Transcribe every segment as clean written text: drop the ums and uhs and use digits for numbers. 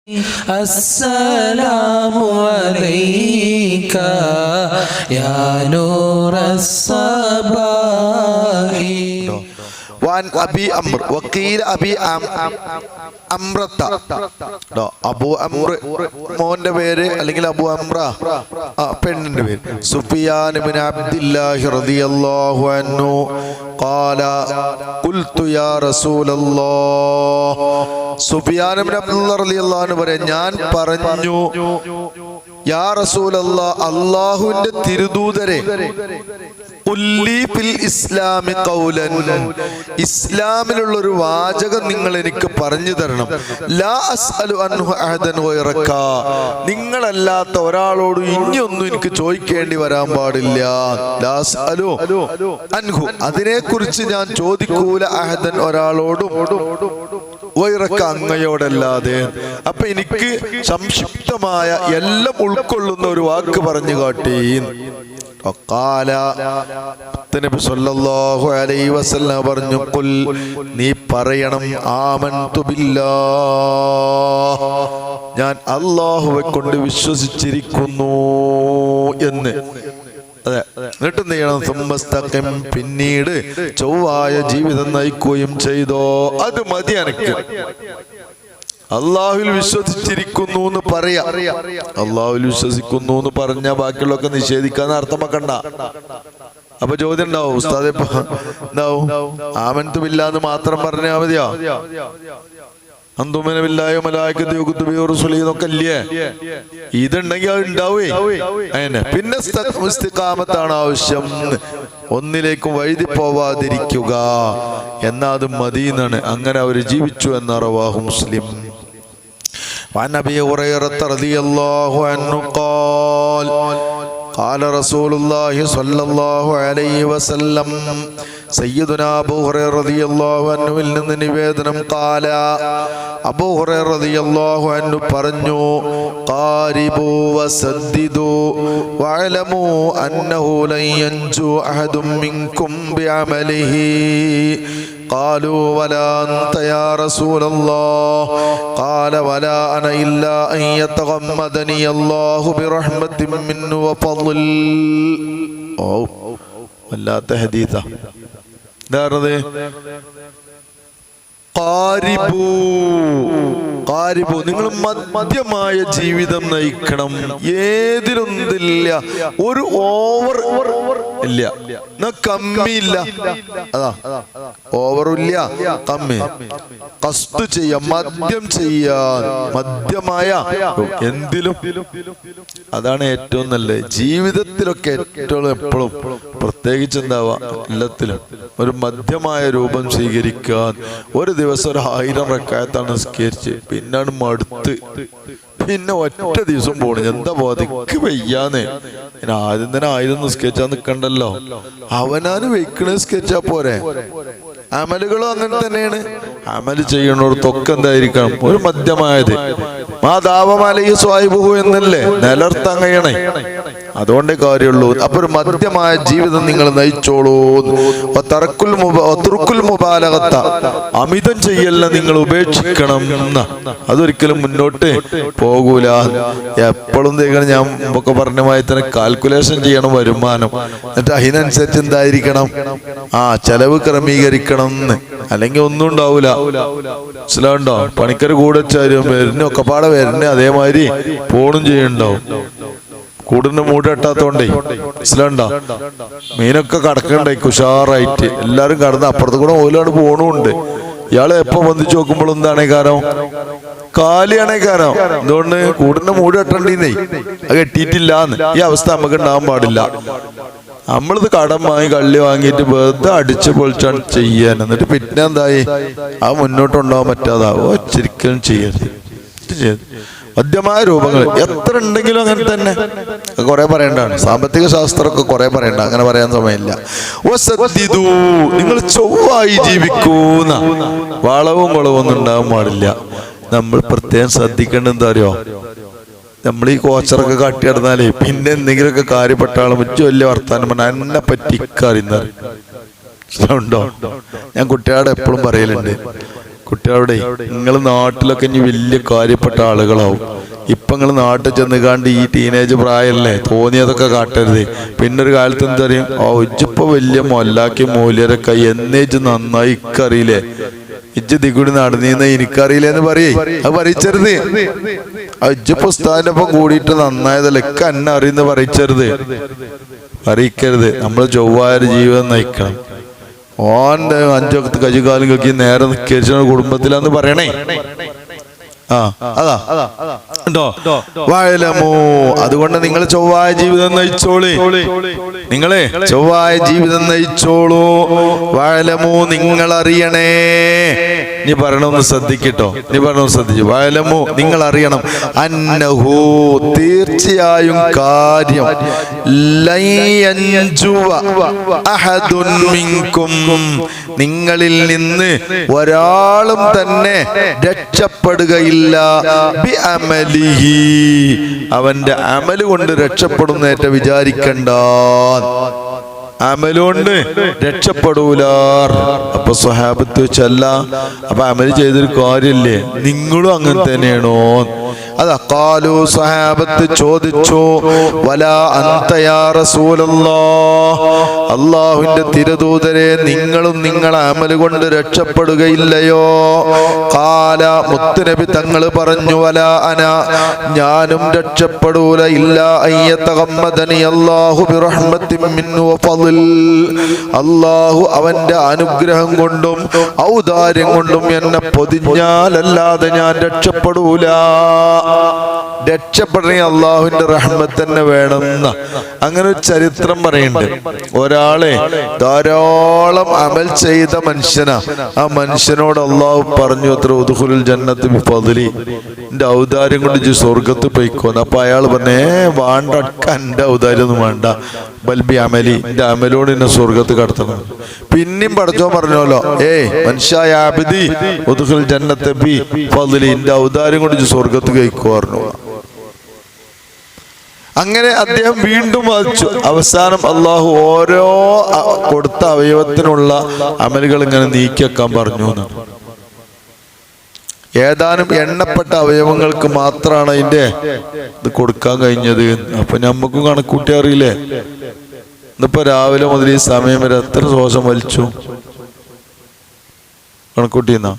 السلام عليك يا نور الصباح. وعن أبي أمر وقيل أبي أمرة. അബു അംർ മോന്റെ പേര് അല്ലെങ്കിൽ അബു അംറ പെണ്ണിന്റെ പേര്. സുഫിയാൻ ഇബ്നു അബ്ദില്ലാഹി റളിയല്ലാഹു അൻഹു ഖാല ഖുൽതു യാ റസൂലല്ലാഹ്. സുഫിയാൻ ഇബ്നു അബ്ദുല്ലാഹി റളിയല്ലാഹു അൻഹു പറയാ, ഞാൻ പറഞ്ഞു, യാ റസൂലല്ലാഹ്, അല്ലാഹുവിന്റെ തിരുദൂതരെ, ഇസ്ലാമിലുള്ള ഒരു വാചകം നിങ്ങൾ എനിക്ക് പറഞ്ഞു തരണം. ലാ അസ്അലു അൻഹു അഹദൻ ഗൈറക, നിങ്ങളല്ലാത്ത ഒരാളോട് ഇനിയൊന്നും എനിക്ക് ചോദിക്കേണ്ടി വരാൻ പാടില്ല. ലാ അസ്അലു അൻഹു, അതിനെക്കുറിച്ച് ഞാൻ ചോദിക്കൂല, അഹദൻ ഒരാളോടും, ഗൈറക അങ്ങയോടല്ലാതെ. അപ്പൊ എനിക്ക് സംക്ഷിപ്തമായ എല്ലാം ഉൾക്കൊള്ളുന്ന ഒരു വാക്ക് പറഞ്ഞു കാട്ടി. നബി സല്ലല്ലാഹു അലൈഹി വസല്ലം പറഞ്ഞു, ഖുൽ, നീ പറയണം, ആമൻതു ബില്ലാഹ്, ഞാൻ അല്ലാഹുവെ കൊണ്ട് വിശ്വസിച്ചിരിക്കുന്നു എന്ന്. അതെ, എന്നിട്ട് എന്ത് ചെയ്യണം? സുമ്മസ്തഖിം, പിന്നീട് ചൊവ്വായ ജീവിതം നയിക്കുകയും ചെയ്തോ. അത് മതി എനിക്ക്. അള്ളാഹുവിൽ വിശ്വസിച്ചിരിക്കുന്നു എന്ന് പറയാ. അള്ളാഹുവിൽ വിശ്വസിക്കുന്നു എന്ന് പറഞ്ഞാൽ ബാക്കിയുള്ളതൊക്കെ നിഷേധിക്കാന്ന് അർത്ഥം വെക്കണ്ട. അപ്പൊ ചോദ്യം ഉണ്ടാവും, ഉസ്താദെ എന്താവും, ആമൻതു ബില്ലാഹ് മാത്രം പറഞ്ഞാൽ മതിയോ? അന്തുമിന ബില്ലാഹി മലായികതിഹി കുതുബിഹി റസൂലിഹി എന്നൊക്കെ ഇല്ലേ? ഇതുണ്ടെങ്കിൽ അത് ഉണ്ടാവേ. അങ്ങനെ പിന്നെ ഇസ്തിഖാമത്താണ് ആവശ്യം, ഒന്നിലേക്കും വഴുതി പോവാതിരിക്കുക. എന്നാ അത് മദീനാണ്. അങ്ങനെ അവർ ജീവിച്ചു എന്ന റവാഹു മുസ്ലിം. وعن أبي هريرة رضي الله عنه قال قال رسول الله صلى الله عليه وسلم. സയ്യിദുനാ അബൂ ഹുറൈറ റളിയല്ലാഹു അൻഹുവിൽ നിന്ന് നിവേദനം, ഖാല, അബൂ ഹുറൈറ റളിയല്ലാഹു അൻഹു പറഞ്ഞു, ഖാരിബു വസദ്ദിദു വഅലമു അന്നഹു ലൻ യൻജു അഹദും മിൻകും ബിഅമലിഹി. قالوا ولا أنت يا رسول الله. قال ولا أنا إلا أن يتغمدني الله برحمة منه وفضل. വല്ലാത്ത ഹദീസാ. എന്താണത്? ഖാരിബു, നിങ്ങൾ മധ്യമായ ജീവിതം നയിക്കണം. ഏതിലൊന്നില്ല, ഒരു ഓവർ ഇല്ല, കമ്മിയില്ല. അതാ, ഓവറില്ല, കമ്മി. കസ്ത് ചെയ്യാൻ, മദ്യം ചെയ്യാൻ, മധ്യമായ എന്തിലും. അതാണ് ഏറ്റവും നല്ലത്. ജീവിതത്തിലൊക്കെ ഏറ്റവും എപ്പോഴും, പ്രത്യേകിച്ച് എന്താവാ, എല്ലാത്തിലും ഒരു മധ്യമായ രൂപം സ്വീകരിക്കാൻ. ഒരു ദിവസം 1000 റക്അത്താണ് നിസ്കരിച്ച്, പിന്നാണ് മടുത്ത്, പിന്നെ ഒറ്റ ദിവസം പോണു. എന്താ ബോധിക്ക് വയ്യാന്ന്. ആദ്യം തന്നെ 1000 നിസ്കരിച്ചാ നിക്കണ്ടല്ലോ, അവനാണ് വെയ്ക്കണ നിസ്കരിച്ചാ പോരെ. അമലുകളും അങ്ങനെ തന്നെയാണ്. അമല് ചെയ്യണോടത്തൊക്കെ എന്തായിരിക്കണം, ഒരു മധ്യമായത്. മാതാവമലയി സ്വായിബുഹു എന്നല്ലേ, നിലർത്താൻ കഴിയണേ. അതുകൊണ്ടേ കാര്യമുള്ളൂ. അപ്പൊ ഒരു മധ്യമായ ജീവിതം നിങ്ങൾ നയിച്ചോളൂ. മുബാലഗത്ത, അമിതം ചെയ്യല്ല നിങ്ങൾ ഉപേക്ഷിക്കണം. അതൊരിക്കലും മുന്നോട്ട് പോകൂല. എപ്പോഴും തേക്കണം, ഞാൻ ഒക്കെ പറഞ്ഞ മാതിരി തന്നെ കാൽക്കുലേഷൻ ചെയ്യണം വരുമാനം. എന്നിട്ട് അതിനനുസരിച്ച് എന്തായിരിക്കണം, ചെലവ് ക്രമീകരിക്കണം. അല്ലെങ്കിൽ ഒന്നും ഉണ്ടാവൂല. മനസ്സിലാവുണ്ടോ? പണിക്കര് കൂടെ വരുന്ന ഒക്കെ പാടെ വരുന്ന അതേമാതിരി പോണും ചെയ്യണ്ടാവും. കൂടിന് മൂടെട്ടാത്തോണ്ടേ, മനസ്സിലാണ്ടോ? മീനൊക്കെ കടക്കണ്ടായി ഉഷാറായിട്ട്. എല്ലാരും കടന്ന് അപ്പുറത്ത് കൂടെ ഓലാണ് പോണുണ്ട്. ഇയാളെ എപ്പോ വന്നിച്ച് നോക്കുമ്പോൾ എന്താണേ കാരം, കാലിയാണേ കാരം. എന്തുകൊണ്ട്? കൂടിന്റെ മൂട് കെട്ടണ്ടീന്നേ, അത് കെട്ടിയിട്ടില്ലാന്ന്. ഈ അവസ്ഥ നമുക്ക് ഉണ്ടാവാൻ പാടില്ല. നമ്മളിത് കടം വാങ്ങി കള്ളി വാങ്ങിയിട്ട് വെറുതെ അടിച്ച് പൊളിച്ചാണ് ചെയ്യാൻ. എന്നിട്ട് പിന്നെ എന്തായി, അത് മുന്നോട്ടുണ്ടാവാൻ പറ്റാതാവോ? ഒരിക്കലും ചെയ്യരുത്. മധ്യമായ രൂപങ്ങൾ എത്ര ഉണ്ടെങ്കിലും അങ്ങനെ തന്നെ. കുറെ പറയേണ്ടതാണ്. സാമ്പത്തിക ശാസ്ത്രമൊക്കെ കുറെ പറയണ്ട, അങ്ങനെ പറയാൻ സമയമില്ല. നിങ്ങൾ ചൊവ്വായി ജീവിക്കൂന്ന, വളവും കുളവും ഒന്നും ഉണ്ടാവാൻ പാടില്ല. നമ്മൾ പ്രത്യേകം ശ്രദ്ധിക്കേണ്ടത് എന്താ അറിയോ? നമ്മൾ ഈ കോച്ചറൊക്കെ കാട്ടി നടന്നാലേ പിന്നെ എന്തെങ്കിലുമൊക്കെ കാര്യപ്പെട്ട ആളെ മുറ്റു വലിയ വർത്താനം പറഞ്ഞാൽ എന്നെ പറ്റിക്കറിയുന്നത് ഉണ്ടോ? ഞാൻ കുട്ടികളോട് എപ്പോഴും പറയലുണ്ട്, കുട്ടികളോടെ നിങ്ങൾ നാട്ടിലൊക്കെ ഇനി വലിയ കാര്യപ്പെട്ട ആളുകളാവും. ഇപ്പൊ നിങ്ങൾ നാട്ടിൽ ചെന്നുകാണ്ട് ഈ ടീനേജ് പ്രായമല്ലേ തോന്നിയതൊക്കെ കാട്ടരുത്. പിന്നെ ഒരു കാലത്ത് എന്താ പറയും, ഇജ്ജിപ്പോ വലിയ മൊല്ലാക്കി മൂല്യരൊക്കെ എന്നേജ് നന്നായി ഇക്കറിയില്ലേ, ഇജ്ജ് ദിഗുടി നടന്നീന്ന് എനിക്കറിയില്ലെന്ന് പറയേ. അത് പറയിച്ചരുത്. ഇജ്ജിപ്പോ ഉസ്താദിന്റെ ഒപ്പം കൂടിയിട്ട് നന്നായതല്ല ഇക്ക എന്നെ അറിയുന്ന പറയിച്ചരുത്, അറിയിക്കരുത്. നമ്മൾ ചൊവ്വായ ജീവിതം നയിക്കണം. ഓന്റെ 5 വക്ത് കജുകാലം കക്കി നേരെ നിൽക്കുന്ന കുടുംബത്തിലാന്ന് പറയണേ. വാഴലമോ, അതുകൊണ്ട് നിങ്ങൾ ചൊവ്വായ ജീവിതം നയിച്ചോളി. നിങ്ങളെ ചൊവ്വായ ജീവിതം നയിച്ചോളൂ. വാഴലമോ, നിങ്ങൾ അറിയണേ. നീ പറയണമെന്ന് ശ്രദ്ധിക്കട്ടോ, നീ പറയണമെന്ന് ശ്രദ്ധിച്ചു. വാഴലമോ, നിങ്ങൾ അറിയണം. അന്നഹു, തീർച്ചയായും കാര്യം, അഹദുൻ മിൻകും, നിങ്ങളിൽ നിന്ന് ഒരാളും തന്നെ രക്ഷപ്പെടുകയില്ല. അവന്റെ അമല് കൊണ്ട് രക്ഷപ്പെടുന്നേറ്റ വിചാരിക്കണ്ട. അമലുകൊണ്ട് രക്ഷപ്പെടൂല. അപ്പൊ സ്വഹാബത്ത് വെച്ചല്ല, അപ്പൊ അമല് ചെയ്തൊരു കാര്യല്ലേ, നിങ്ങളും അങ്ങനെ തന്നെയാണോ? അതാ ഖാലു, സ്വഹാബത്ത് ചോദിച്ചു, വലാ അൻത യാ റസൂലല്ലാഹ്, അല്ലാഹുവിന്റെ തിരുദൂതരെ നിങ്ങളും നിങ്ങളെ അമല് കൊണ്ട് രക്ഷപ്പെടുകയില്ലയോ? ഖാല, മുത്തുനബി തങ്ങൾ പറഞ്ഞു, വലാ അന, ഞാനും രക്ഷപ്പെടൂല. ഇല്ലാ അയ്യതഗമ്മദനി അല്ലാഹു ബിറഹ്മത്തിൻ മിൻഹു വഫള്, അല്ലാഹു അവന്റെ അനുഗ്രഹം കൊണ്ടും ഔദാര്യം കൊണ്ടും എന്നെ പൊതിഞ്ഞാലല്ലാതെ ഞാൻ രക്ഷപ്പെടൂല. രക്ഷപ്പെടണേ അള്ളാഹുവിന്റെ റഹ്മത്ത് തന്നെ വേണം. അങ്ങനെ ഒരു ചരിത്രം പറയുന്നുണ്ട്. ഒരാളെ ധാരാളം അമൽ ചെയ്ത മനുഷ്യനാ. ആ മനുഷ്യനോട് അള്ളാഹു പറഞ്ഞു, അത്ര ഉദ്ഖുലുൽ ജന്നത്ത് ബിഫദ്ലി, എന്റെ ഔദാര്യം കൊണ്ട് ഇജ്ജ് സ്വർഗത്ത് പോയിക്കോന്ന്. അപ്പൊ അയാൾ പറഞ്ഞേ, വേണ്ട, എന്റെ ഔദാര്യം ഒന്നും വേണ്ട, ബൽബി അമലി, എന്റെ അമലോട് എന്നെ സ്വർഗത്ത് കടത്തണം. പിന്നെയും പഠിച്ചോ പറഞ്ഞല്ലോ, മനുഷ്യായ ആബിദി ഉദ്ഖുൽ ജന്നത്ത് ബിഫദ്ലി, എന്റെ ഔദാര്യം കൊണ്ട് ഇജ്ജ് സ്വർഗത്ത് കഴിക്കോ പറഞ്ഞു. അങ്ങനെ അദ്ദേഹം വീണ്ടും വാദിച്ചു. അവസാനം അള്ളാഹു ഓരോ കൊടുത്ത അവയവത്തിനുള്ള അമലുകൾ ഇങ്ങനെ നീക്കി വെക്കാൻ പറഞ്ഞു. ഏതാനും എണ്ണപ്പെട്ട അവയവങ്ങൾക്ക് മാത്രമാണ് അതിന്റെ ഇത് കൊടുക്കാൻ കഴിഞ്ഞത്. അപ്പൊ ഞമ്മക്കും കണക്കൂട്ടി അറിയില്ലേ, ഇന്നിപ്പോ രാവിലെ മുതൽ ഈ സമയം വരെ എത്ര ശ്വാസം വലിച്ചു കണക്കൂട്ടിന്നാ?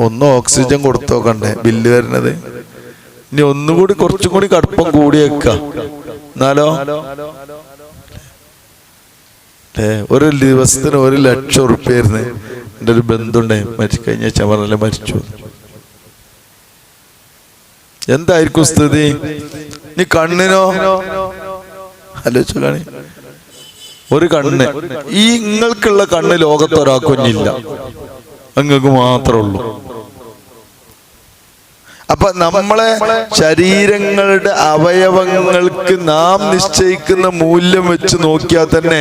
ഒന്ന് ഓക്സിജൻ കൊടുത്തോ കണ്ടേ ബില്ല് വരുന്നത്. ഇനി ഒന്നുകൂടി കുറച്ചും കൂടി കടുപ്പം കൂടിയേക്ക, എന്നാലോ ഒരു ദിവസത്തിന് 1,00,000 ഉറുപ്പ്യായിരുന്നു. എൻ്റെ ഒരു ബന്ധുണ്ടേ, കഴിഞ്ഞ ചമറല്ലേ മരിച്ചു. എന്തായിരിക്കും സ്ഥിതി? നീ കണ്ണിനോ ആലോചിച്ചു കാണി. ഒരു കണ്ണ്, ഈ നിങ്ങൾക്കുള്ള കണ്ണ് ലോകത്തൊരാൾക്കൊന്നില്ല, നിങ്ങൾക്ക് മാത്രമേ ഉള്ളൂ. അപ്പൊ നമ്മളെ ശരീരങ്ങളുടെ അവയവങ്ങൾക്ക് നാം നിശ്ചയിക്കുന്ന മൂല്യം വെച്ച് നോക്കിയാൽ തന്നെ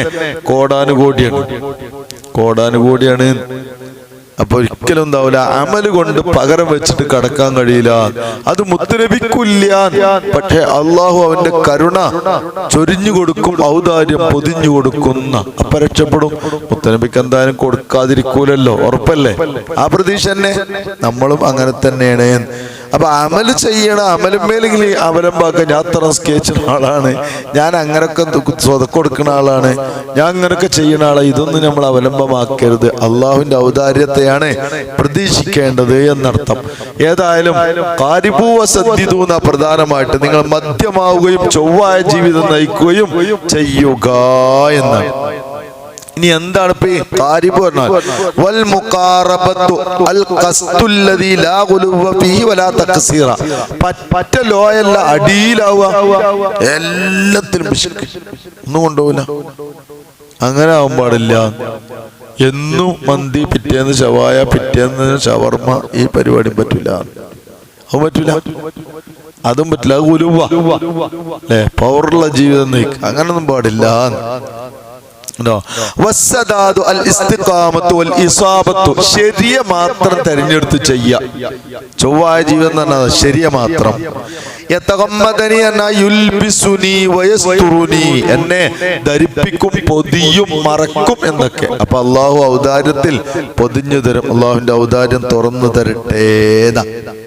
കോടാനുകോടിയാണ്. അപ്പൊ ഒരിക്കലും എന്താവില്ല, അമല് കൊണ്ട് പകരം വെച്ചിട്ട് കടക്കാൻ കഴിയില്ല. അത് മുത്തുനബിക്കില്ല. പക്ഷെ അള്ളാഹു അവന്റെ കരുണ ചൊരിഞ്ഞു കൊടുക്കും, ഔദാര്യം പൊതിഞ്ഞു കൊടുക്കുന്ന. അപ്പൊ രക്ഷപ്പെടും. മുത്തുനബിക്ക് എന്തായാലും കൊടുക്കാതിരിക്കൂലല്ലോ, ഉറപ്പല്ലേ? ആ പ്രതീക്ഷ തന്നെ നമ്മളും അങ്ങനെ തന്നെയാണ്. അപ്പൊ അമല് ചെയ്യണം, അമലുമേലെങ്കിൽ അവലംബാക്കാൻ. ഞാൻ അത്ര സ്കേച്ചുന്ന ആളാണ്, ഞാൻ അങ്ങനൊക്കെ സ്വതക്കം കൊടുക്കുന്ന ആളാണ്, ഞാൻ അങ്ങനൊക്കെ ചെയ്യുന്ന ആളാണ്. ഇതൊന്നും നമ്മൾ അവലംബമാക്കരുത്. അള്ളാഹുവിന്റെ ഔദാര്യത്തെയാണ് പ്രതീക്ഷിക്കേണ്ടത് എന്നർത്ഥം. ഏതായാലും ഖാരിബൂ വസദ്ദിദൂ എന്ന പ്രധാനമായിട്ട് നിങ്ങൾ മധ്യമാവുകയും ചൊവ്വായ ജീവിതം നയിക്കുകയും ചെയ്യുക എന്നാണ്. ഇനി എന്താണ് ഇപ്പൊ ഈ ഖാരിബ് പറഞ്ഞാൽ? വൽ മുഖാറബത്തു അൽ ഖസ്തുല്ലദീ ലാ ഗുലുവ ഫീഹി വലാ തഖ്സീറ, പറ്റ ലോയല്ല, അടിയിലാവുക, എല്ലാത്തിലും ഒന്നും കൊണ്ടുപോകില്ല. അങ്ങനെ ആവാൻ പാടില്ല. എന്നും മന്തി, പിറ്റേന്ന് ഷവായ, പിറ്റേന്ന് ഷവർമ, ഈ പരിപാടിയും പറ്റൂല. അതും പറ്റൂല, അതും പറ്റില്ല. അത് ഗുലുവ അല്ലേ, പവറുള്ള ജീവിതം നയിക്കുക, അങ്ങനൊന്നും പാടില്ല. ശരിയ മാത്രം തെരഞ്ഞെടുത്ത് ചെയ്യ. ചൊവ്വായ ജീവിതം എന്ന് പറഞ്ഞാൽ ശരിയ മാത്രം. എന്നെ ധരിപ്പിക്കും, പൊതിയും, മറക്കും എന്നൊക്കെ. അപ്പൊ അള്ളാഹു ഔദാര്യത്തിൽ പൊതിഞ്ഞു തരും. അള്ളാഹുവിന്റെ ഔദാര്യം തുറന്നു തരട്ടെ.